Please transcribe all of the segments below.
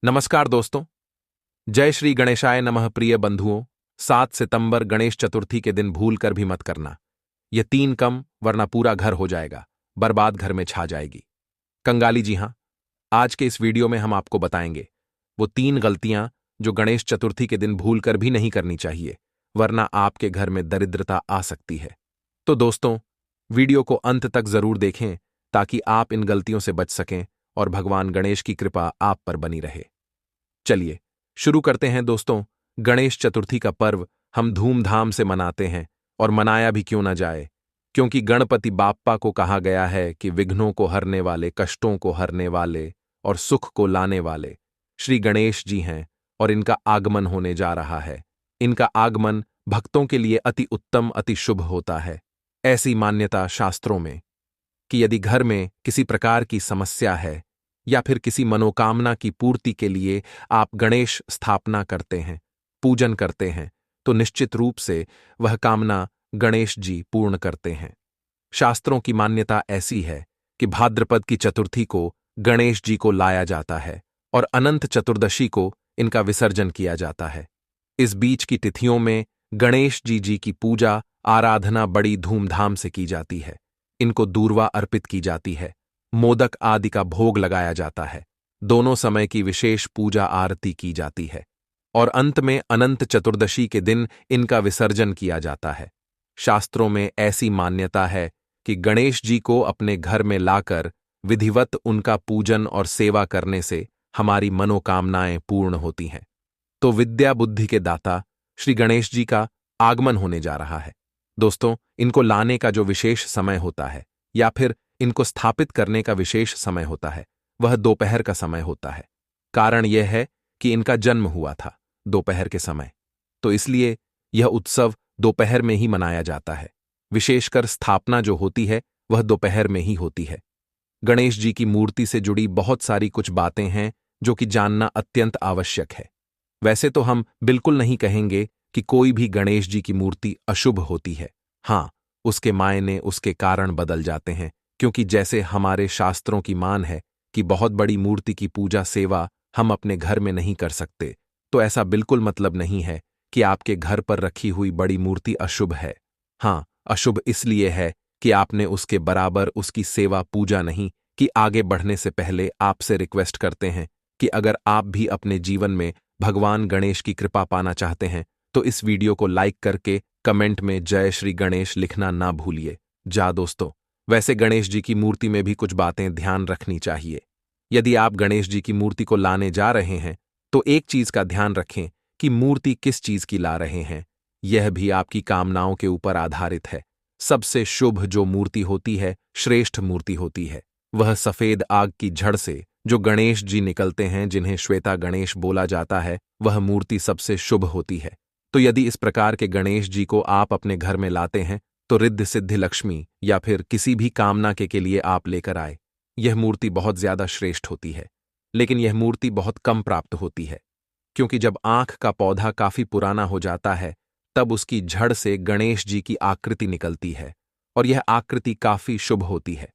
नमस्कार दोस्तों। जय श्री गणेशाय नमः। प्रिय बंधुओं, 7 सितंबर गणेश चतुर्थी के दिन भूल कर भी मत करना। यह 3 कम, वरना पूरा घर हो जाएगा, बर्बाद घर में छा जाएगी। कंगाली जी हाँ, आज के इस वीडियो में हम आपको बताएंगे वो 3 गलतियां जो गणेश चतुर्थी के दिन भूल कर भी नहीं करनी चाहिए, वरना आपके घर में दरिद्रता आ सकती है। तो दोस्तों, वीडियो को अंत तक जरूर देखें ताकि आप इन गलतियों से बच सकें और भगवान गणेश की कृपा आप पर बनी रहे। चलिए शुरू करते हैं दोस्तों। गणेश चतुर्थी का पर्व हम धूमधाम से मनाते हैं, और मनाया भी क्यों न जाए, क्योंकि गणपति बाप्पा को कहा गया है कि विघ्नों को हरने वाले, कष्टों को हरने वाले और सुख को लाने वाले श्री गणेश जी हैं, और इनका आगमन होने जा रहा है। इनका आगमन भक्तों के लिए अति उत्तम, अति शुभ होता है। ऐसी मान्यता शास्त्रों में कि यदि घर में किसी प्रकार की समस्या है या फिर किसी मनोकामना की पूर्ति के लिए आप गणेश स्थापना करते हैं, पूजन करते हैं, तो निश्चित रूप से वह कामना गणेश जी पूर्ण करते हैं। शास्त्रों की मान्यता ऐसी है कि भाद्रपद की चतुर्थी को गणेश जी को लाया जाता है और अनंत चतुर्दशी को इनका विसर्जन किया जाता है। इस बीच की तिथियों में गणेश जी की पूजा आराधना बड़ी धूमधाम से की जाती है। इनको दूर्वा अर्पित की जाती है, मोदक आदि का भोग लगाया जाता है, दोनों समय की विशेष पूजा आरती की जाती है, और अंत में अनंत चतुर्दशी के दिन इनका विसर्जन किया जाता है। शास्त्रों में ऐसी मान्यता है कि गणेश जी को अपने घर में लाकर विधिवत उनका पूजन और सेवा करने से हमारी मनोकामनाएं पूर्ण होती हैं। तो विद्या बुद्धि के दाता श्री गणेश जी का आगमन होने जा रहा है। दोस्तों, इनको लाने का जो विशेष समय होता है या फिर इनको स्थापित करने का विशेष समय होता है, वह दोपहर का समय होता है। कारण यह है कि इनका जन्म हुआ था दोपहर के समय, तो इसलिए यह उत्सव दोपहर में ही मनाया जाता है। विशेषकर स्थापना जो होती है वह दोपहर में ही होती है। गणेश जी की मूर्ति से जुड़ी बहुत सारी कुछ बातें हैं जो कि जानना अत्यंत आवश्यक है। वैसे तो हम बिल्कुल नहीं कहेंगे कि कोई भी गणेश जी की मूर्ति अशुभ होती है। हाँ, उसके मायने, उसके कारण बदल जाते हैं, क्योंकि जैसे हमारे शास्त्रों की मान है कि बहुत बड़ी मूर्ति की पूजा सेवा हम अपने घर में नहीं कर सकते, तो ऐसा बिल्कुल मतलब नहीं है कि आपके घर पर रखी हुई बड़ी मूर्ति अशुभ है। हाँ, अशुभ इसलिए है कि आपने उसके बराबर उसकी सेवा पूजा नहीं कि। आगे बढ़ने से पहले आपसे रिक्वेस्ट करते हैं कि अगर आप भी अपने जीवन में भगवान गणेश की कृपा पाना चाहते हैं तो इस वीडियो को लाइक करके कमेंट में जय श्री गणेश लिखना ना भूलिए। दोस्तों, वैसे गणेश जी की मूर्ति में भी कुछ बातें ध्यान रखनी चाहिए। यदि आप गणेश जी की मूर्ति को लाने जा रहे हैं तो एक चीज का ध्यान रखें कि मूर्ति किस चीज की ला रहे हैं। यह भी आपकी कामनाओं के ऊपर आधारित है। सबसे शुभ जो मूर्ति होती है, श्रेष्ठ मूर्ति होती है, वह सफेद आग की झड़ से जो गणेश जी निकलते हैं, जिन्हें श्वेता गणेश बोला जाता है, वह मूर्ति सबसे शुभ होती है। तो यदि इस प्रकार के गणेश जी को आप अपने घर में लाते हैं तो रिद्धि सिद्धि लक्ष्मी या फिर किसी भी कामना के लिए आप लेकर आए। यह मूर्ति बहुत ज्यादा श्रेष्ठ होती है, लेकिन यह मूर्ति बहुत कम प्राप्त होती है, क्योंकि जब आंख का पौधा काफी पुराना हो जाता है तब उसकी जड़ से गणेश जी की आकृति निकलती है, और यह आकृति काफी शुभ होती है।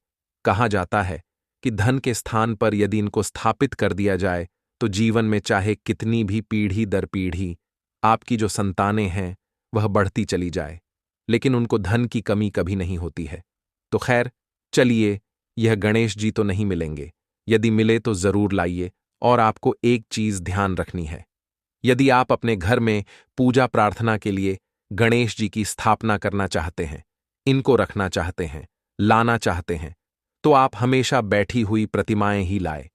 कहा जाता है कि धन के स्थान पर यदि इनको स्थापित कर दिया जाए तो जीवन में चाहे कितनी भी पीढ़ी दर पीढ़ी आपकी जो संतानें हैं वह बढ़ती चली जाए, लेकिन उनको धन की कमी कभी नहीं होती है। तो खैर, चलिए, यह गणेश जी तो नहीं मिलेंगे। यदि मिले तो जरूर लाइए। और आपको एक चीज ध्यान रखनी है, यदि आप अपने घर में पूजा प्रार्थना के लिए गणेश जी की स्थापना करना चाहते हैं, इनको रखना चाहते हैं, लाना चाहते हैं, तो आप हमेशा बैठी हुई प्रतिमाएं ही लाए,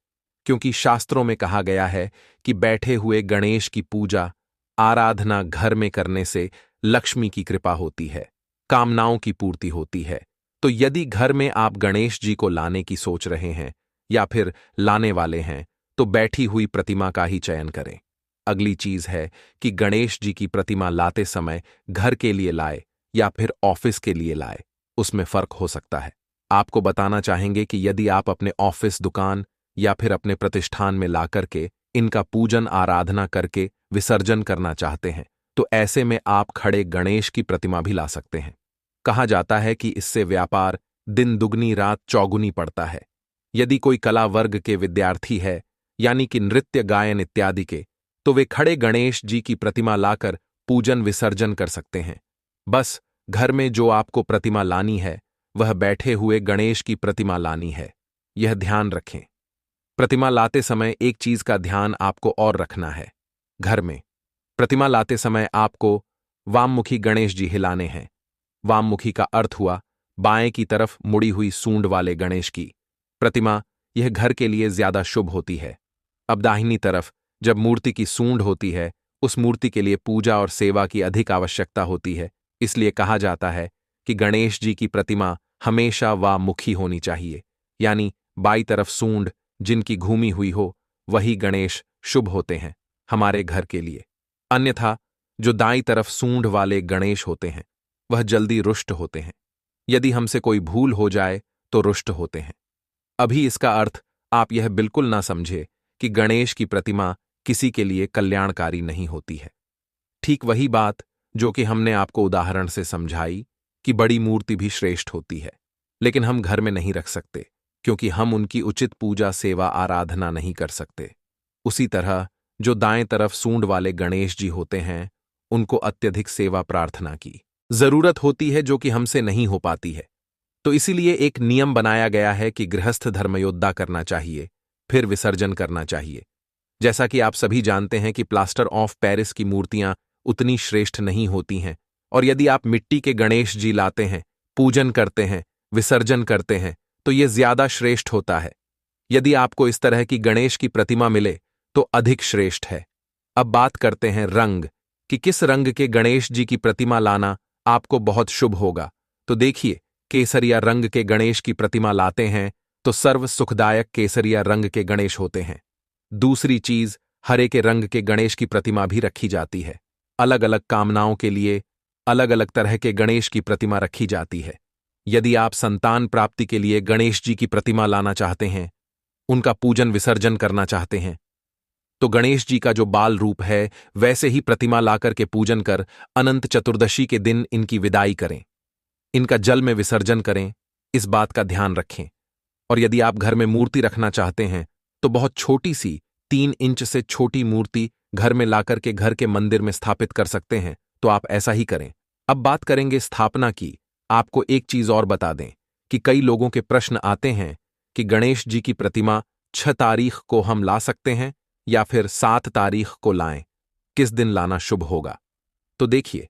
क्योंकि शास्त्रों में कहा गया है कि बैठे हुए गणेश की पूजा आराधना घर में करने से लक्ष्मी की कृपा होती है, कामनाओं की पूर्ति होती है। तो यदि घर में आप गणेश जी को लाने की सोच रहे हैं या फिर लाने वाले हैं तो बैठी हुई प्रतिमा का ही चयन करें। अगली चीज है कि गणेश जी की प्रतिमा लाते समय घर के लिए लाए या फिर ऑफिस के लिए लाए, उसमें फर्क हो सकता है। आपको बताना चाहेंगे कि यदि आप अपने ऑफिस, दुकान या फिर अपने प्रतिष्ठान में ला करके इनका पूजन आराधना करके विसर्जन करना चाहते हैं तो ऐसे में आप खड़े गणेश की प्रतिमा भी ला सकते हैं। कहा जाता है कि इससे व्यापार दिन दुगनी रात चौगुनी पड़ता है। यदि कोई कला वर्ग के विद्यार्थी है यानी कि नृत्य गायन इत्यादि के, तो वे खड़े गणेश जी की प्रतिमा लाकर पूजन विसर्जन कर सकते हैं। बस घर में जो आपको प्रतिमा लानी है वह बैठे हुए गणेश की प्रतिमा लानी है, यह ध्यान रखें। प्रतिमा लाते समय एक चीज का ध्यान आपको और रखना है। घर में प्रतिमा लाते समय आपको वाममुखी गणेश जी हिलाने हैं। वाममुखी का अर्थ हुआ बाएं की तरफ मुड़ी हुई सूंड वाले गणेश की प्रतिमा, यह घर के लिए ज्यादा शुभ होती है। अब दाहिनी तरफ जब मूर्ति की सूंड होती है, उस मूर्ति के लिए पूजा और सेवा की अधिक आवश्यकता होती है। इसलिए कहा जाता है कि गणेश जी की प्रतिमा हमेशा वामुखी होनी चाहिए, यानी बाई तरफ सूंड जिनकी घूमी हुई हो वही गणेश शुभ होते हैं हमारे घर के लिए। अन्यथा जो दाईं तरफ सूंड वाले गणेश होते हैं वह जल्दी रुष्ट होते हैं। यदि हमसे कोई भूल हो जाए तो रुष्ट होते हैं। अभी इसका अर्थ आप यह बिल्कुल ना समझे कि गणेश की प्रतिमा किसी के लिए कल्याणकारी नहीं होती है। ठीक वही बात जो कि हमने आपको उदाहरण से समझाई कि बड़ी मूर्ति भी श्रेष्ठ होती है, लेकिन हम घर में नहीं रख सकते क्योंकि हम उनकी उचित पूजा सेवा आराधना नहीं कर सकते। उसी तरह जो दाएं तरफ सूंड वाले गणेश जी होते हैं उनको अत्यधिक सेवा प्रार्थना की जरूरत होती है जो कि हमसे नहीं हो पाती है। तो इसीलिए एक नियम बनाया गया है कि गृहस्थ धर्मयोद्धा करना चाहिए, फिर विसर्जन करना चाहिए। जैसा कि आप सभी जानते हैं कि प्लास्टर ऑफ पेरिस की मूर्तियां उतनी श्रेष्ठ नहीं होती हैं, और यदि आप मिट्टी के गणेश जी लाते हैं, पूजन करते हैं, विसर्जन करते हैं, तो यह ज्यादा श्रेष्ठ होता है। यदि आपको इस तरह की गणेश की प्रतिमा मिले तो अधिक श्रेष्ठ है। अब बात करते हैं रंग कि किस रंग के गणेश जी की प्रतिमा लाना आपको बहुत शुभ होगा। तो देखिए, केसरिया रंग के गणेश की प्रतिमा लाते हैं तो सर्व सुखदायक केसरिया रंग के गणेश होते हैं। दूसरी चीज, हरे के रंग के गणेश की प्रतिमा भी रखी जाती है। अलग अलग कामनाओं के लिए अलग अलग तरह के गणेश की प्रतिमा रखी जाती है। यदि आप संतान प्राप्ति के लिए गणेश जी की प्रतिमा लाना चाहते हैं, उनका पूजन विसर्जन करना चाहते हैं, तो गणेश जी का जो बाल रूप है वैसे ही प्रतिमा लाकर के पूजन कर अनंत चतुर्दशी के दिन इनकी विदाई करें, इनका जल में विसर्जन करें, इस बात का ध्यान रखें। और यदि आप घर में मूर्ति रखना चाहते हैं तो बहुत छोटी सी 3 इंच से छोटी मूर्ति घर में लाकर के घर के मंदिर में स्थापित कर सकते हैं, तो आप ऐसा ही करें। अब बात करेंगे स्थापना की। आपको एक चीज और बता दें कि कई लोगों के प्रश्न आते हैं कि गणेश जी की प्रतिमा 6 तारीख को हम ला सकते हैं या फिर 7 तारीख को लाएं, किस दिन लाना शुभ होगा। तो देखिए,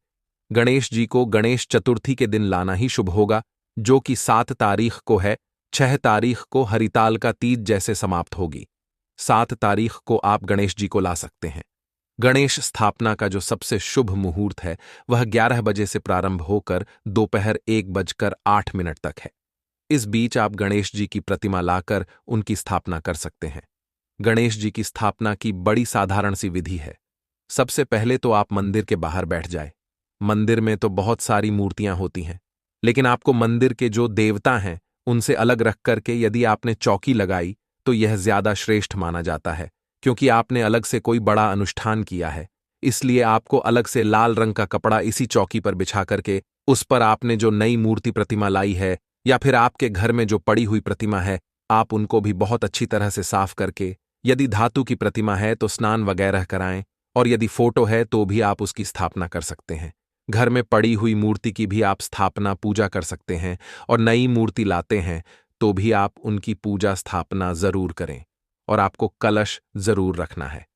गणेश जी को गणेश चतुर्थी के दिन लाना ही शुभ होगा, जो कि 7 तारीख को है। 6 तारीख को हरिताल का तीज जैसे समाप्त होगी। 7 तारीख को आप गणेश जी को ला सकते हैं। गणेश स्थापना का जो सबसे शुभ मुहूर्त है वह 11 बजे से प्रारंभ होकर दोपहर 1:08 तक है। इस बीच आप गणेश जी की प्रतिमा लाकर उनकी स्थापना कर सकते हैं। गणेश जी की स्थापना की बड़ी साधारण सी विधि है। सबसे पहले तो आप मंदिर के बाहर बैठ जाए। मंदिर में तो बहुत सारी मूर्तियां होती हैं, लेकिन आपको मंदिर के जो देवता हैं उनसे अलग रख करके यदि आपने चौकी लगाई तो यह ज्यादा श्रेष्ठ माना जाता है, क्योंकि आपने अलग से कोई बड़ा अनुष्ठान किया है। इसलिए आपको अलग से लाल रंग का कपड़ा इसी चौकी पर बिछा करके उस पर आपने जो नई मूर्ति प्रतिमा लाई है या फिर आपके घर में जो पड़ी हुई प्रतिमा है, आप उनको भी बहुत अच्छी तरह से साफ करके, यदि धातु की प्रतिमा है तो स्नान वगैरह कराएं, और यदि फोटो है तो भी आप उसकी स्थापना कर सकते हैं। घर में पड़ी हुई मूर्ति की भी आप स्थापना पूजा कर सकते हैं, और नई मूर्ति लाते हैं तो भी आप उनकी पूजा स्थापना जरूर करें। और आपको कलश जरूर रखना है।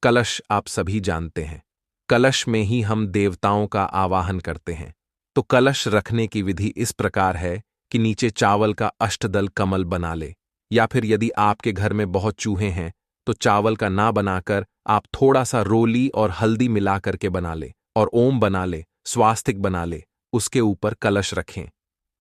कलश आप सभी जानते हैं, कलश में ही हम देवताओं का आवाहन करते हैं। तो कलश रखने की विधि इस प्रकार है कि नीचे चावल का अष्टदल कमल बना ले, या फिर यदि आपके घर में बहुत चूहे हैं तो चावल का ना बनाकर आप थोड़ा सा रोली और हल्दी मिला करके बना ले, और ओम बना ले, स्वास्तिक बना ले, उसके ऊपर कलश रखें।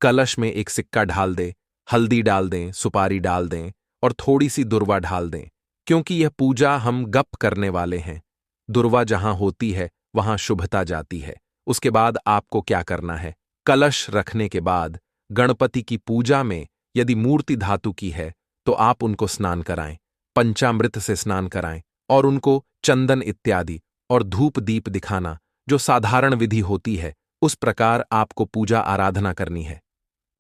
कलश में एक सिक्का ढाल दे, हल्दी डाल दें, सुपारी डाल दें और थोड़ी सी दुर्वा ढाल दें, क्योंकि यह पूजा हम गप करने वाले हैं। दुर्वा जहां होती है वहां शुभता जाती है। उसके बाद आपको क्या करना है, कलश रखने के बाद गणपति की पूजा में यदि मूर्ति धातु की है तो आप उनको स्नान कराएं, पंचामृत से स्नान कराएं, और उनको चंदन इत्यादि और धूप दीप दिखाना, जो साधारण विधि होती है उस प्रकार आपको पूजा आराधना करनी है।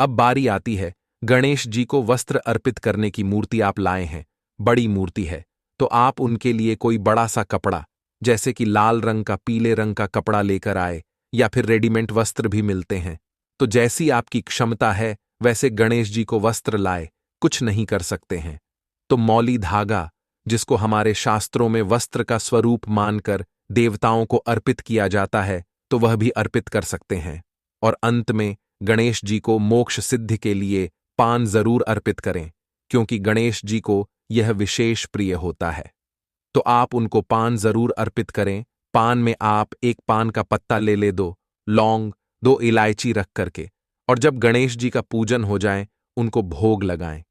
अब बारी आती है, गणेश जी को वस्त्र अर्पित करने की मूर्ति आप लाए हैं, बड़ी मूर्ति है, तो आप उनके लिए कोई बड़ा सा कपड़ा, जैसे कि लाल रंग का, पीले रंग का कपड़ा लेकर आए, या फिर रेडीमेड वस्त्र भी मिलते हैं। तो जैसी आपकी क्षमता है वैसे गणेश जी को वस्त्र लाए, कुछ नहीं कर सकते हैं। तो मौली धागा, जिसको हमारे शास्त्रों में वस्त्र का स्वरूप मानकर देवताओं को अर्पित किया जाता है, तो वह भी अर्पित कर सकते हैं। और अंत में गणेश जी को मोक्ष सिद्धि के लिए पान जरूर अर्पित करें, क्योंकि गणेश जी को यह विशेष प्रिय होता है। तो आप उनको पान जरूर अर्पित करें। पान में आप एक पान का पत्ता ले 2 लौंग, 2 इलायची रख करके, और जब गणेश जी का पूजन हो जाए उनको भोग लगाएं।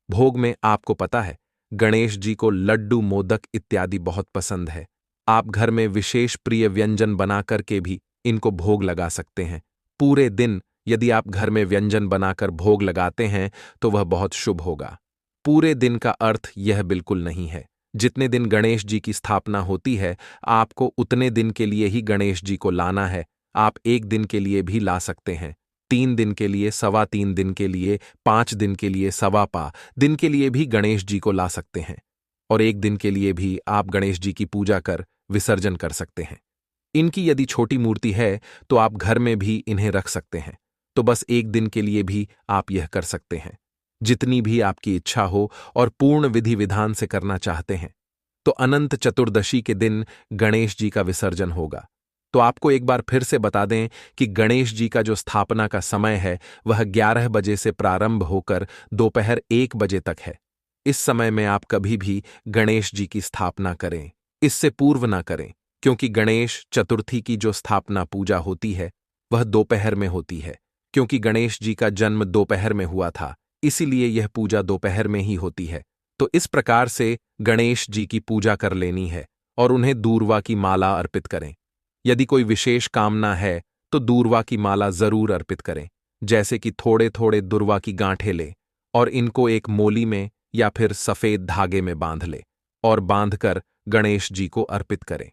भोग में आपको पता है गणेश जी को लड्डू, मोदक इत्यादि बहुत पसंद है। आप घर में विशेष प्रिय व्यंजन बना करके भी इनको भोग लगा सकते हैं। पूरे दिन यदि आप घर में व्यंजन बनाकर भोग लगाते हैं तो वह बहुत शुभ होगा। पूरे दिन का अर्थ यह बिल्कुल नहीं है। जितने दिन गणेश जी की स्थापना होती है, आपको उतने दिन के लिए ही गणेश जी को लाना है। आप 1 दिन के लिए भी ला सकते हैं, 3 दिन के लिए, 3.25 दिन के लिए, 5 दिन के लिए, 1.25 दिन के लिए भी गणेश जी को ला सकते हैं। और 1 दिन के लिए भी आप गणेश जी की पूजा कर विसर्जन कर सकते हैं। इनकी यदि छोटी मूर्ति है तो आप घर में भी इन्हें रख सकते हैं। तो बस 1 दिन के लिए भी आप यह कर सकते हैं, जितनी भी आपकी इच्छा हो और पूर्ण विधि विधान से करना चाहते हैं। तो अनंत चतुर्दशी के दिन गणेश जी का विसर्जन होगा। तो आपको एक बार फिर से बता दें कि गणेश जी का जो स्थापना का समय है वह 11 बजे से प्रारंभ होकर दोपहर 1 बजे तक है। इस समय में आप कभी भी गणेश जी की स्थापना करें, इससे पूर्व ना करें, क्योंकि गणेश चतुर्थी की जो स्थापना पूजा होती है वह दोपहर में होती है। क्योंकि गणेश जी का जन्म दोपहर में हुआ था, इसीलिए यह पूजा दोपहर में ही होती है। तो इस प्रकार से गणेश जी की पूजा कर लेनी है और उन्हें दूर्वा की माला अर्पित करें। यदि कोई विशेष कामना है तो दूर्वा की माला जरूर अर्पित करें, जैसे कि थोड़े थोड़े दुर्वा की गांठें ले और इनको एक मोली में या फिर सफेद धागे में बांध ले और बांधकर गणेश जी को अर्पित करें।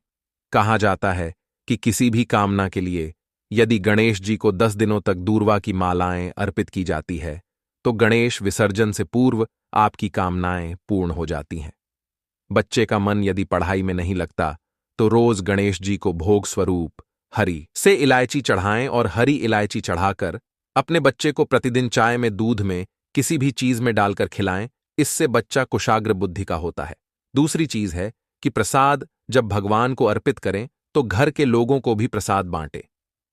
कहा जाता है कि किसी भी कामना के लिए यदि गणेश जी को 10 दिनों तक दूर्वा की मालाएं अर्पित की जाती है तो गणेश विसर्जन से पूर्व आपकी कामनाएं पूर्ण हो जाती हैं। बच्चे का मन यदि पढ़ाई में नहीं लगता तो रोज गणेश जी को भोग स्वरूप हरी से इलायची चढ़ाएं और हरी इलायची चढ़ाकर अपने बच्चे को प्रतिदिन चाय में, दूध में, किसी भी चीज में डालकर खिलाएं। इससे बच्चा कुशाग्र बुद्धि का होता है। दूसरी चीज है कि प्रसाद जब भगवान को अर्पित करें तो घर के लोगों को भी प्रसाद बांटें।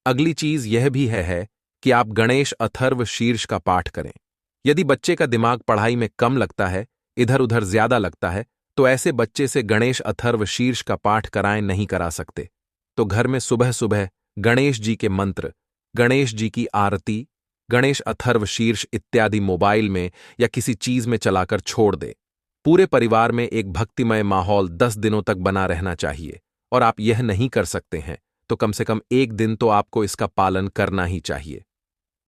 अगली चीज यह भी है कि आप गणेश अथर्व शीर्ष का पाठ करें। यदि बच्चे का दिमाग पढ़ाई में कम लगता है, इधर उधर ज्यादा लगता है, तो ऐसे बच्चे से गणेश अथर्व शीर्ष का पाठ कराएं नहीं करा सकते। तो घर में सुबह सुबह गणेश जी के मंत्र, गणेश जी की आरती, गणेश अथर्व शीर्ष इत्यादि मोबाइल में या किसी चीज में चलाकर छोड़ दे। पूरे परिवार में एक भक्तिमय माहौल 10 दिनों तक बना रहना चाहिए। और आप यह नहीं कर सकते हैं तो कम से कम 1 दिन तो आपको इसका पालन करना ही चाहिए।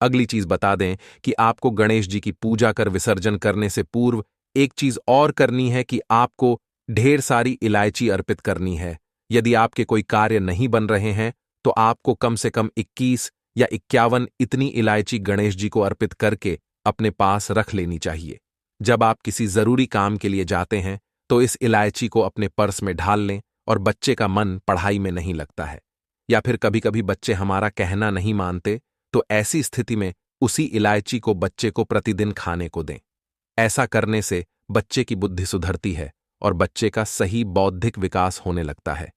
अगली चीज बता दें कि आपको गणेश जी की पूजा कर विसर्जन करने से पूर्व एक चीज और करनी है कि आपको ढेर सारी इलायची अर्पित करनी है। यदि आपके कोई कार्य नहीं बन रहे हैं तो आपको कम से कम 21 या 51 इतनी इलायची गणेश जी को अर्पित करके अपने पास रख लेनी चाहिए। जब आप किसी जरूरी काम के लिए जाते हैं तो इस इलायची को अपने पर्स में ढाल लें। और बच्चे का मन पढ़ाई में नहीं लगता है या फिर कभी कभी बच्चे हमारा कहना नहीं मानते, तो ऐसी स्थिति में उसी इलायची को बच्चे को प्रतिदिन खाने को दें। ऐसा करने से बच्चे की बुद्धि सुधरती है और बच्चे का सही बौद्धिक विकास होने लगता है।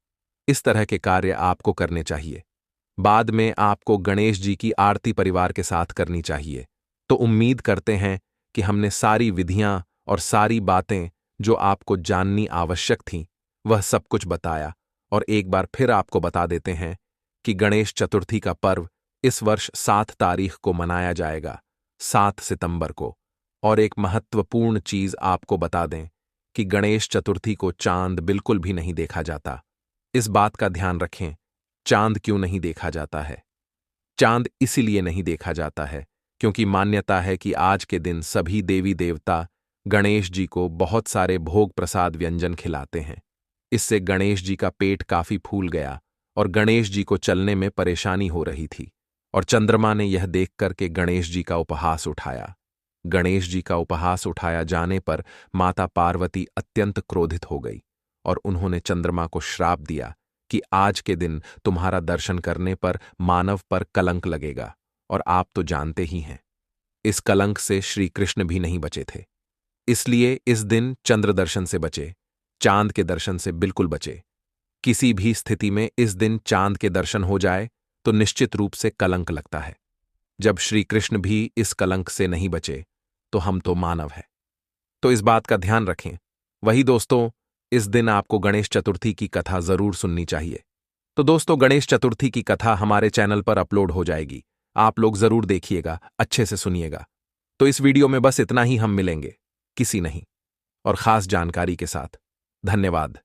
इस तरह के कार्य आपको करने चाहिए। बाद में आपको गणेश जी की आरती परिवार के साथ करनी चाहिए। तो उम्मीद करते हैं कि हमने सारी विधियां और सारी बातें जो आपको जाननी आवश्यक थीं वह सब कुछ बताया। और एक बार फिर आपको बता देते हैं कि गणेश चतुर्थी का पर्व इस वर्ष 7 तारीख को मनाया जाएगा, 7 सितंबर को। और एक महत्वपूर्ण चीज आपको बता दें कि गणेश चतुर्थी को चांद बिल्कुल भी नहीं देखा जाता। इस बात का ध्यान रखें। चांद क्यों नहीं देखा जाता है? चांद इसीलिए नहीं देखा जाता है क्योंकि मान्यता है कि आज के दिन सभी देवी देवता गणेश जी को बहुत सारे भोग प्रसाद व्यंजन खिलाते हैं। इससे गणेश जी का पेट काफी फूल गया और गणेश जी को चलने में परेशानी हो रही थी। और चंद्रमा ने यह देख कर के गणेश जी का उपहास उठाया। गणेश जी का उपहास उठाया जाने पर माता पार्वती अत्यंत क्रोधित हो गई और उन्होंने चंद्रमा को श्राप दिया कि आज के दिन तुम्हारा दर्शन करने पर मानव पर कलंक लगेगा, और आप तो जानते ही हैं इस कलंक से श्री कृष्ण भी नहीं बचे थे। इसलिए इस दिन चंद्र दर्शन से बचे, चांद के दर्शन से बिल्कुल बचे। किसी भी स्थिति में इस दिन चांद के दर्शन हो जाए तो निश्चित रूप से कलंक लगता है। जब श्री कृष्ण भी इस कलंक से नहीं बचे तो हम तो मानव हैं। तो इस बात का ध्यान रखें। वही दोस्तों, इस दिन आपको गणेश चतुर्थी की कथा जरूर सुननी चाहिए। तो दोस्तों, गणेश चतुर्थी की कथा हमारे चैनल पर अपलोड हो जाएगी, आप लोग जरूर देखिएगा, अच्छे से सुनिएगा। तो इस वीडियो में बस इतना ही, हम मिलेंगे किसी नहीं और खास जानकारी के साथ। धन्यवाद।